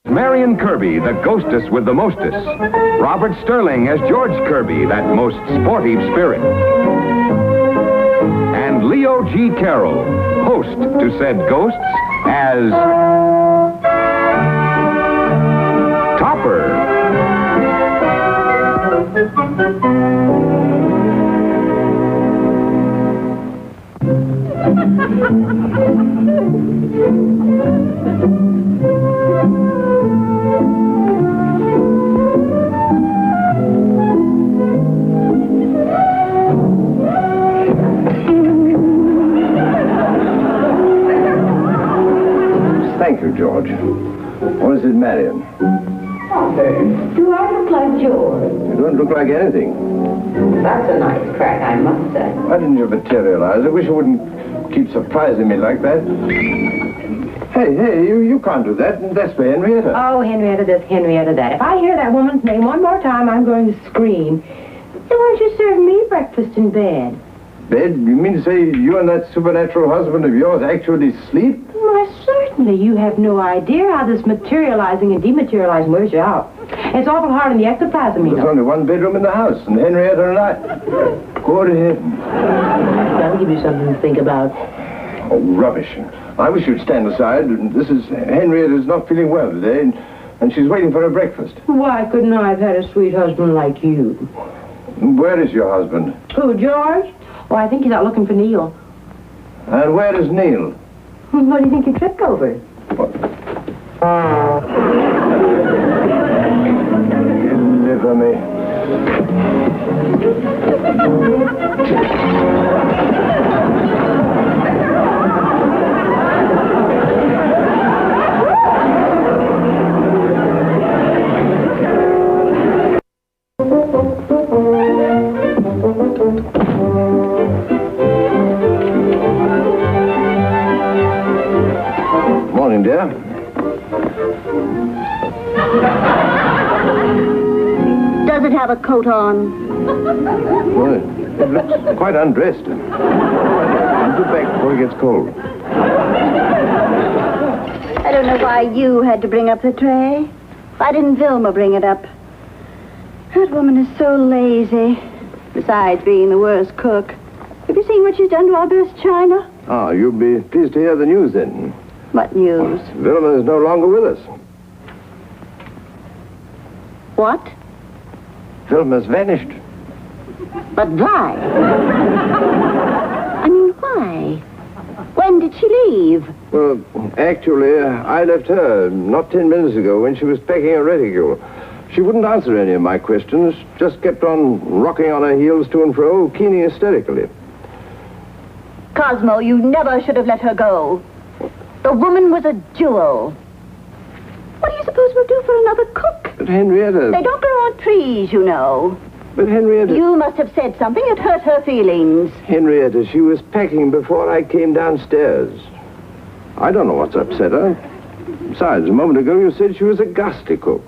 Marion Kirby, the ghostess with the mostest. Robert Sterling as George Kirby, that most sportive spirit. And Leo G. Carroll, host to said ghosts, as Topper. Thank you, George. Or is it Marion? Do I look like George? You don't look like anything. That's a nice crack, I must say. Why didn't you materialize? I wish you wouldn't keep surprising me like that. Hey, you can't do that. That's for Henrietta. Oh, Henrietta this, Henrietta that. If I hear that woman's name one more time, I'm going to scream. Then why don't you serve me breakfast in bed? Bed? You mean to say you and that supernatural husband of yours actually sleep? Why, certainly. You have no idea how this materializing and dematerializing wears you out. It's awful hard on the ectoplasm, you There's know. only one bedroom in the house, and Henrietta and I. Good heavens. That'll give you something to think about. Oh, rubbish. I wish you'd stand aside. Henrietta's not feeling well today, and she's waiting for her breakfast. Why couldn't I have had a sweet husband like you? Where is your husband? Who, George? Oh, I think he's out looking for Neil. And where is Neil? What do you think you tripped over? Deliver me. Morning, dear. Does it have a coat on? Well, it looks quite undressed. I'll go back before it gets cold. I don't know why you had to bring up the tray. Why didn't Vilma bring it up? That woman is so lazy. Besides being the worst cook. Have you seen what she's done to our best china? Ah, you'll be pleased to hear the news then. What news? Vilma is no longer with us. What? Vilma's vanished. But why? I mean, why? When did she leave? Well, actually, I left her not 10 minutes ago when she was packing her reticule. She wouldn't answer any of my questions, just kept on rocking on her heels to and fro, keening hysterically. Cosmo, you never should have let her go. The woman was a jewel. What do you suppose we'll do for another cook? But Henrietta... They don't grow on trees, you know. But Henrietta... You must have said something that hurt her feelings. Henrietta, she was packing before I came downstairs. I don't know what's upset her. Besides, a moment ago you said she was a ghastly cook.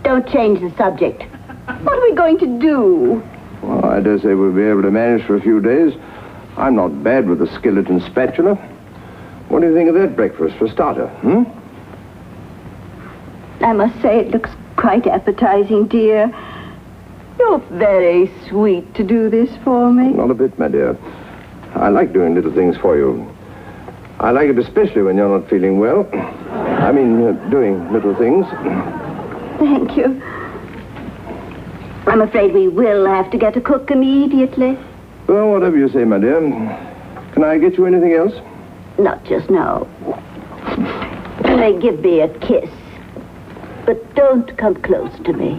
Don't change the subject. What are we going to do? Well, I dare say we'll be able to manage for a few days. I'm not bad with a skillet and spatula. What do you think of that breakfast for starter, I must say it looks quite appetizing, dear. You're very sweet to do this for me. Not a bit, my dear. I like doing little things for you. I like it especially when you're not feeling well. I mean, doing little things. Thank you. I'm afraid we will have to get a cook immediately. Well, whatever you say, my dear. Can I get you anything else? Not just now. You may give me a kiss, but don't come close to me.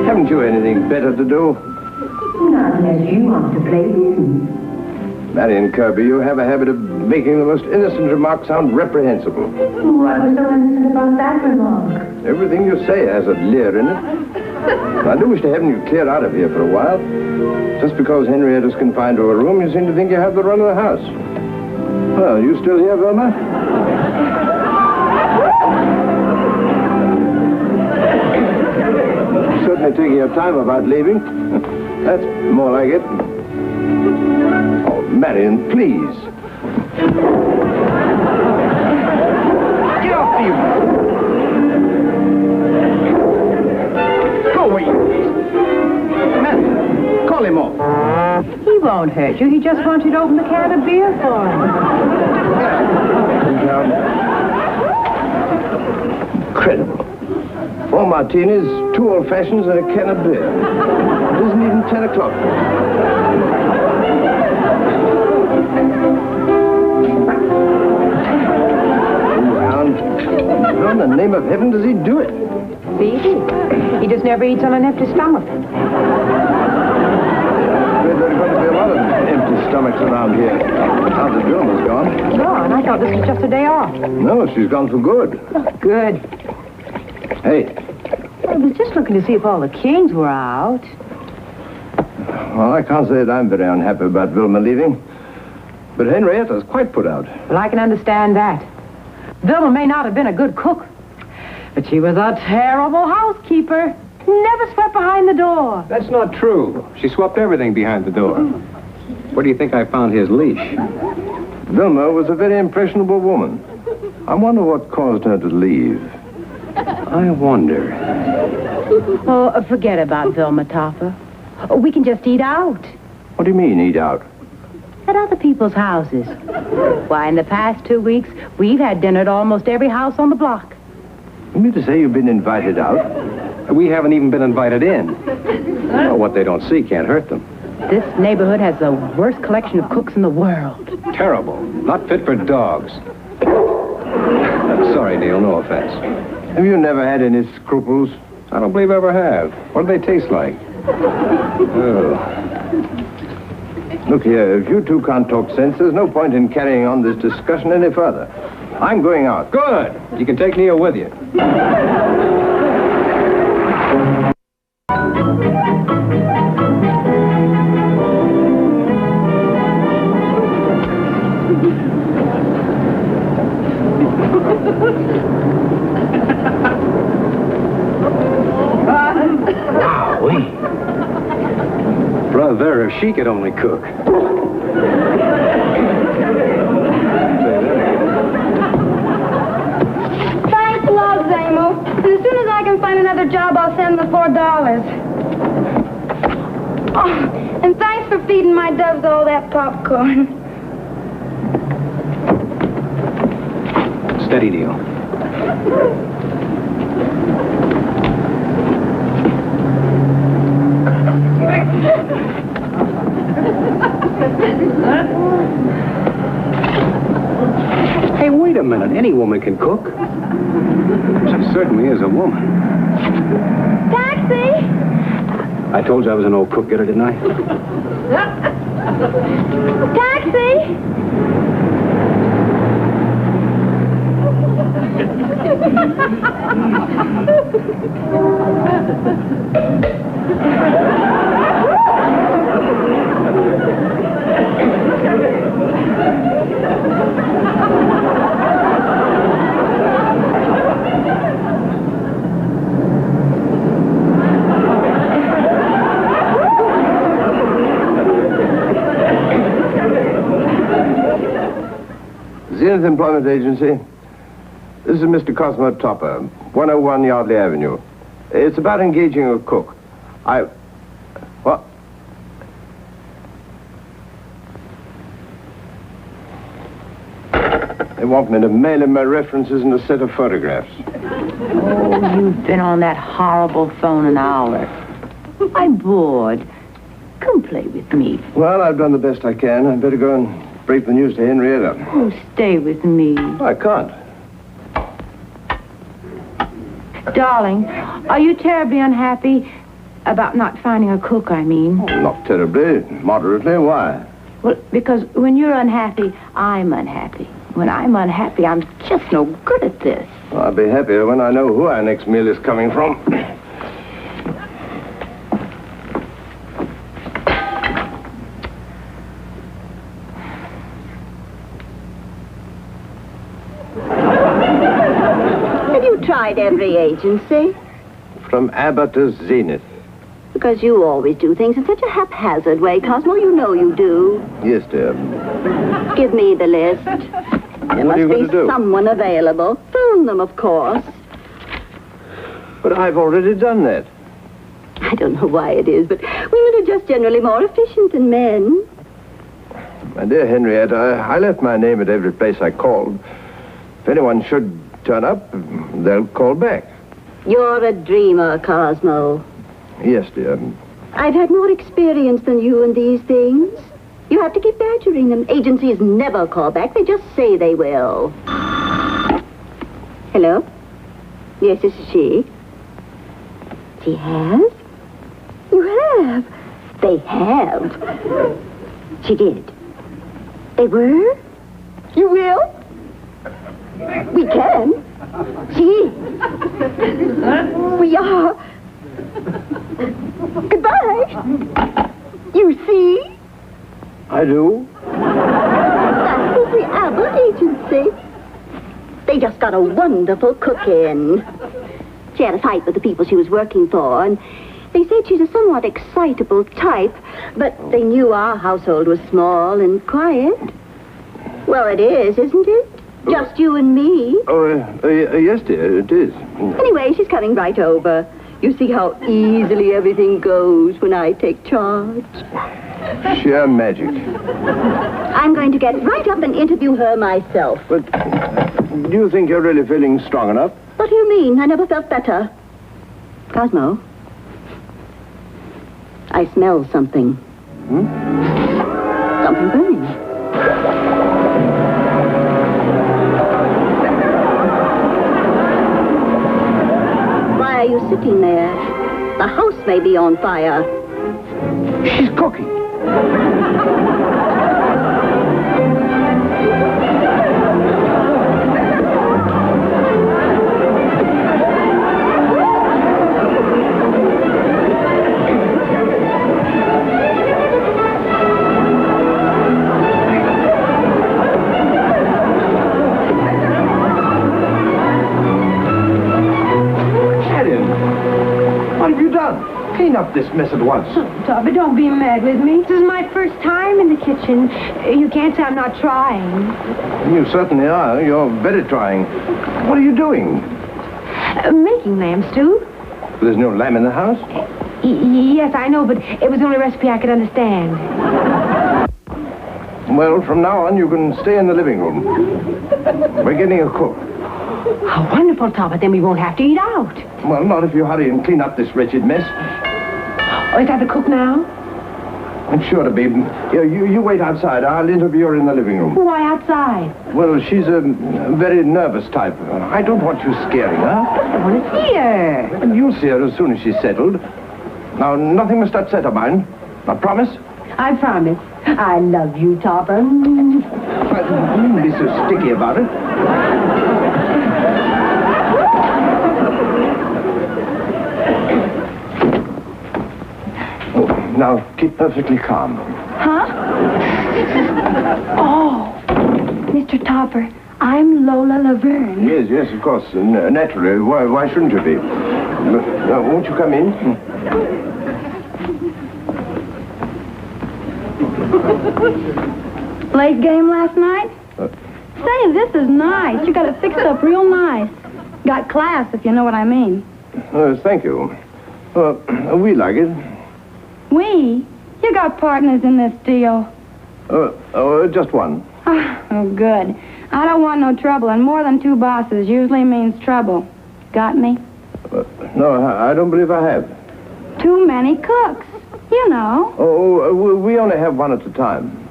Haven't you anything better to do? Not unless you want to play games. Marion Kirby, you have a habit of making the most innocent remark sound reprehensible. What was so innocent about that remark? Everything you say has a leer in it. I do wish to heaven you'd clear out of here for a while. Just because Henrietta's confined to a room, you seem to think you have the run of the house. Well, you still here, Vilma? Certainly taking your time about leaving. That's more like it. Oh, Marion, please. Get off you! Go away, please. Marion, call him off. He won't hurt you. He just wants you to open the can of beer for him. Incredible. 4 martinis, 2 old fashions, and a can of beer. It isn't even 10 o'clock. How in the name of heaven does he do it? See? He just never eats on an empty stomach. There are going to be a lot of empty stomachs around here. Now the Vilma's gone. Gone? I thought this was just a day off. No, she's gone for good. Oh, good. Hey. I was just looking to see if all the Kings were out. Well, I can't say that I'm very unhappy about Vilma leaving. But Henrietta's quite put out. Well, I can understand that. Vilma may not have been a good cook, but she was a terrible housekeeper. Never swept behind the door. That's not true. She swept everything behind the door. Where do you think I found his leash? Vilma was a very impressionable woman. I wonder what caused her to leave. I wonder. Oh, forget about Vilma, Topper. Oh, we can just eat out. What do you mean, eat out? At other people's houses. Why, in the past 2 weeks, we've had dinner at almost every house on the block. You mean to say you've been invited out? We haven't even been invited in. Well, what they don't see can't hurt them. This neighborhood has the worst collection of cooks in the world. Terrible. Not fit for dogs. Sorry, Neil. No offense. Have you never had any scruples? I don't believe I ever have. What do they taste like? Oh. Look here, if you two can't talk sense, there's no point in carrying on this discussion any further. I'm going out. Good. You can take Neil with you. Brother, if she could only cook. Thanks a lot, Zamo. And as soon as I can find another job, I'll send the $4. Oh, and thanks for feeding my doves all that popcorn. Steady, Neil. Hey, wait a minute. Any woman can cook. She certainly is a woman. Taxi! I told you I was an old cook getter, didn't I? Taxi! Zenith Employment Agency. This is Mr. Cosmo Topper, 101 Yardley Avenue. It's about engaging a cook. What? They want me to mail in my references and a set of photographs. Oh, you've been on that horrible phone an hour. I'm bored. Come play with me. Well, I've done the best I can. I'd better go and break the news to Henrietta. Oh, stay with me. I can't. Darling, are you terribly unhappy about not finding a cook, I mean? Not terribly. Moderately. Why? Well, because when you're unhappy, I'm unhappy. When I'm unhappy, I'm just no good at this. I'll be happier when I know who our next meal is coming from. Have you tried every agency? From Abbott to Zenith. Because you always do things in such a haphazard way, Cosmo. You know you do. Yes, dear. Give me the list. There What are you must going be to do? someone available. Phone them, of course. But I've already done that. I don't know why it is, but women are just generally more efficient than men. My dear Henrietta, I left my name at every place I called. If anyone should turn up, they'll call back. You're a dreamer, Cosmo. Yes, dear. I've had more experience than you in these things. You have to keep badgering them. Agencies never call back. They just say they will. Hello? Yes, this is she. She has? You have? They have. She did. They were? You will? We can. She. We are. Goodbye. You see? I do. That was the Abbott agency. They just got a wonderful cook in. She had a fight with the people she was working for, and they said she's a somewhat excitable type, but they knew our household was small and quiet. Well, it is, isn't it? Just you and me. Yes, dear, it is. Anyway, she's coming right over. You see how easily everything goes when I take charge. Sheer magic. I'm going to get right up and interview her myself. But do you think you're really feeling strong enough? What do you mean? I never felt better. Cosmo, I smell something. Something burning. Why are you sitting there? The house may be on fire. She's cooking. What have you done? Clean up this mess at once. Tubby, don't be mad with me. This is my first time in the kitchen. You can't say I'm not trying. You certainly are. You're very trying. What are you doing? Making lamb stew. There's no lamb in the house? Yes, I know, but it was the only recipe I could understand. Well, from now on, you can stay in the living room. We're getting a cook. How wonderful, Tubby. Then we won't have to eat out. Well, not if you hurry and clean up this wretched mess. Oh, is that the cook now? I'm sure to be. You wait outside. I'll interview her in the living room. Why outside? Well, she's a very nervous type. I don't want you scaring her. I want to see her. And you'll see her as soon as she's settled. Now, nothing must upset her, mind. I promise. I promise. I love you, Topper. You needn't be so sticky about it. Now, keep perfectly calm. Huh? Oh, Mr. Topper, I'm Lola Laverne. Yes, of course. Naturally. Why shouldn't you be? Won't you come in? Late game last night? Say, this is nice. You got it fixed up real nice. Got class, if you know what I mean. Thank you. We like it. We? You got partners in this deal. Just one. Oh, good. I don't want no trouble, and more than two bosses usually means trouble. Got me? No, I don't believe I have. Too many cooks. You know. We only have one at a time.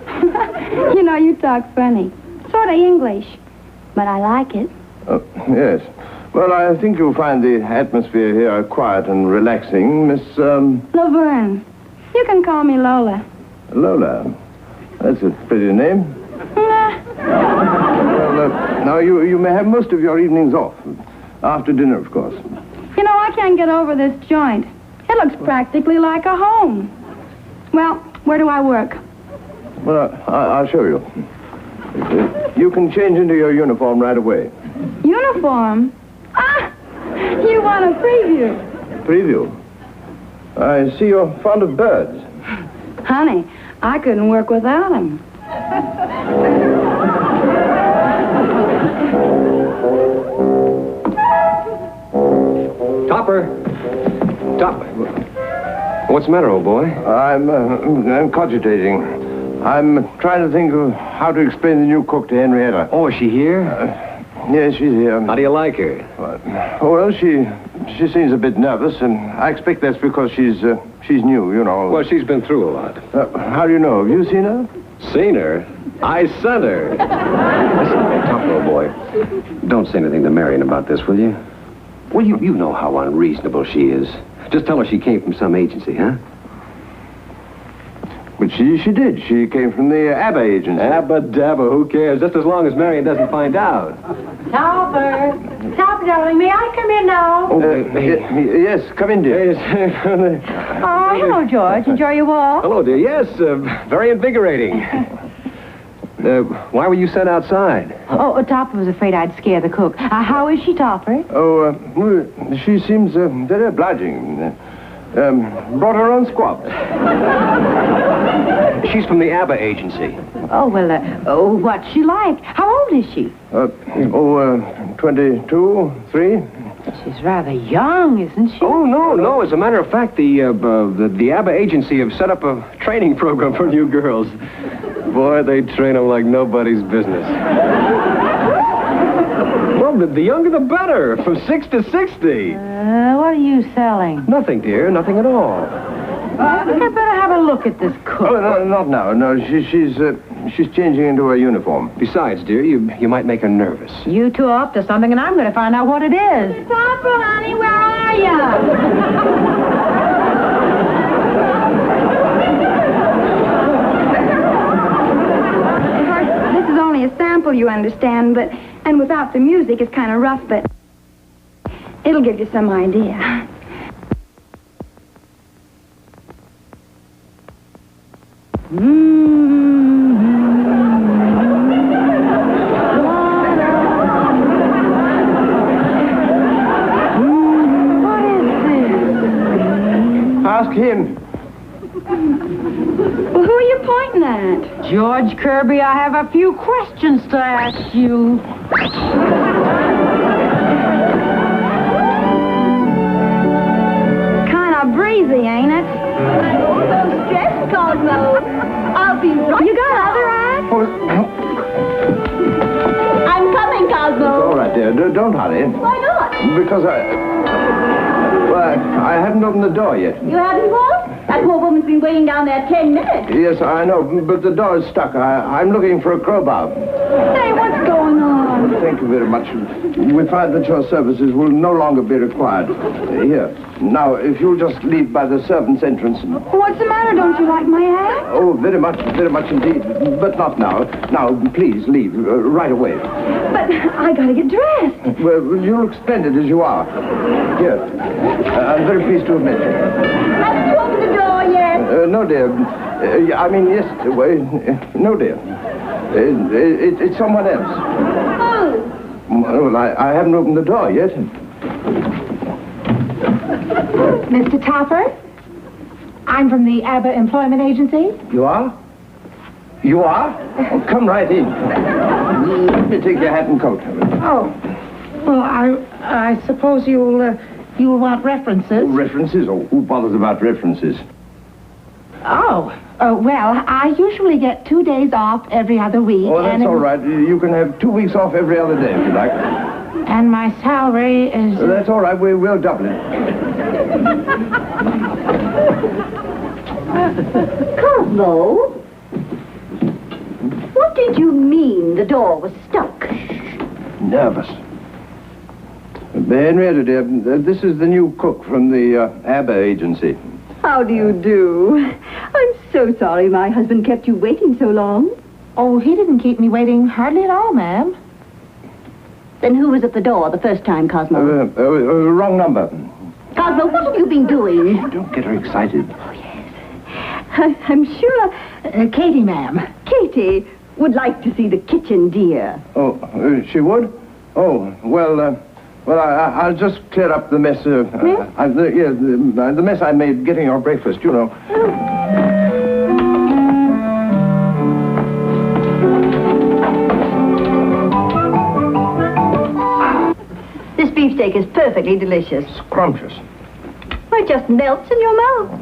You know, you talk funny. Sort of English. But I like it. Yes. Well, I think you'll find the atmosphere here quiet and relaxing, Miss, Laverne. You can call me Lola. Lola. That's a pretty name. Well, now you may have most of your evenings off. After dinner, of course. You know, I can't get over this joint. It looks practically like a home. Well, where do I work? Well, I'll show you. You can change into your uniform right away. Uniform? Ah! You want a preview? Preview? I see you're fond of birds. Honey, I couldn't work without him. Topper! What's the matter, old boy? I'm cogitating. I'm trying to think of how to explain the new cook to Henrietta. Oh, is she here? Yes, she's here. How do you like her? Well, she seems a bit nervous, and I expect that's because she's new, you know. Well, she's been through a lot. How do you know? Have you seen her? Seen her? I sent her. Listen, Topper, old boy, don't say anything to Marion about this, will you? Well, you know how unreasonable she is. Just tell her she came from some agency, huh? But she did. She came from the ABBA agency. Abba dabba, who cares? Just as long as Marion doesn't find out. Topper, darling, may I come in now? Yes, come in, dear. Oh, hello, George. Enjoy your walk? Hello, dear. Yes, very invigorating. Why were you sent outside? Oh, Topper was afraid I'd scare the cook. How is she, Topper? Oh, she seems very obliging. Brought her own squab. She's from the ABBA agency. Oh, well, what's she like? How old is she? 22, 3. She's rather young, isn't she? Oh, no. As a matter of fact, the ABBA agency have set up a training program for new girls. Boy, they train them like nobody's business. Well, the younger the better, from 6 to 60. What are you selling? Nothing, dear, nothing at all. I think I'd better have a look at this cook. Oh, no, not now. No, she's changing into her uniform. Besides, dear, you might make her nervous. You two are up to something, and I'm going to find out what it is. Topper, honey, where are you? This is only a sample, you understand, and without the music, it's kind of rough, but it'll give you some idea. What is this? Ask him. Well, who are you pointing at? George Kirby, I have a few questions to ask you. Kind of breezy, ain't it? So stressed, Cosmo. I'll be right. You got other eyes? I'm coming, Cosmo. All right, dear. Don't hurry. Why not? Because I haven't opened the door yet. You haven't what? That poor woman's been waiting down there 10 minutes. Yes, I know, but the door is stuck. I'm looking for a crowbar. Hey, what's going on? Thank you very much. We find that your services will no longer be required. Here. Now, if you'll just leave by the servants' entrance. What's the matter? Don't you like my hat? Oh, very much indeed. But not now. Now, please leave right away. But I gotta get dressed. Well, you look splendid as you are. Here. I'm very pleased to have met you. Haven't you opened the door yet? No, dear. I mean, yes. No, dear. It's someone else. Oh. Well, I haven't opened the door yet. Mr. Topper? I'm from the ABBA Employment Agency. You are? You are? Oh, come right in. Let me take your hat and coat. Oh. Well, I suppose you'll want references. References? Oh, who bothers about references? Oh. Well, I usually get 2 days off every other week. Oh, that's all right. You can have 2 weeks off every other day if you like. And my salary is... That's all right. We'll double it. Cosmo? What did you mean the door was stuck? Nervous. Henrietta, dear, this is the new cook from the ABBA agency. Oh, How do you do? I'm so sorry my husband kept you waiting so long. Oh, he didn't keep me waiting hardly at all, ma'am. Then who was at the door the first time, Cosmo? Wrong number. Cosmo, what have you been doing? Don't get her excited. I'm sure Katie, ma'am. Katie would like to see the kitchen, dear. Oh, she would? Oh, well, I'll just clear up the mess. The mess I made getting your breakfast, you know. This beefsteak is perfectly delicious. Scrumptious. Well, it just melts in your mouth.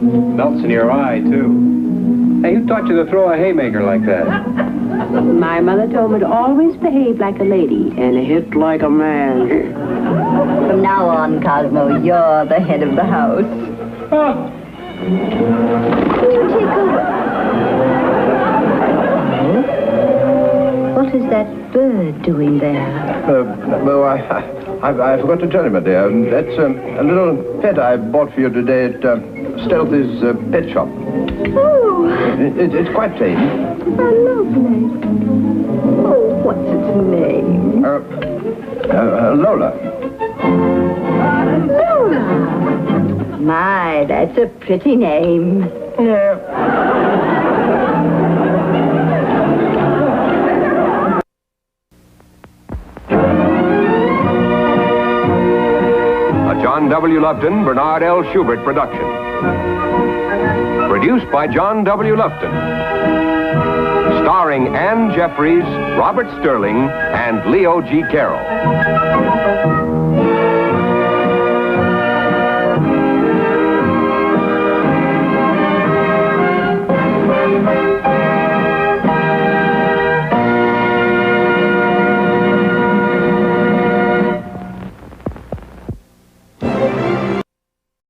Melts in your eye, too. Hey, who taught you to throw a haymaker like that? My mother told me to always behave like a lady and hit like a man. From now on, Cosmo, you're the head of the house. Will you take over? What is that bird doing there? Well, I forgot to tell you, my dear. That's a little pet I bought for you today at Stealthy's pet shop. Oh, It's quite tame. how lovely. Oh, what's its name? Lola. Lola. My, that's a pretty name. A John W. Lupton, Bernard L. Schubert production. Produced by John W. Lupton. Starring Ann Jeffries, Robert Sterling, and Leo G. Carroll.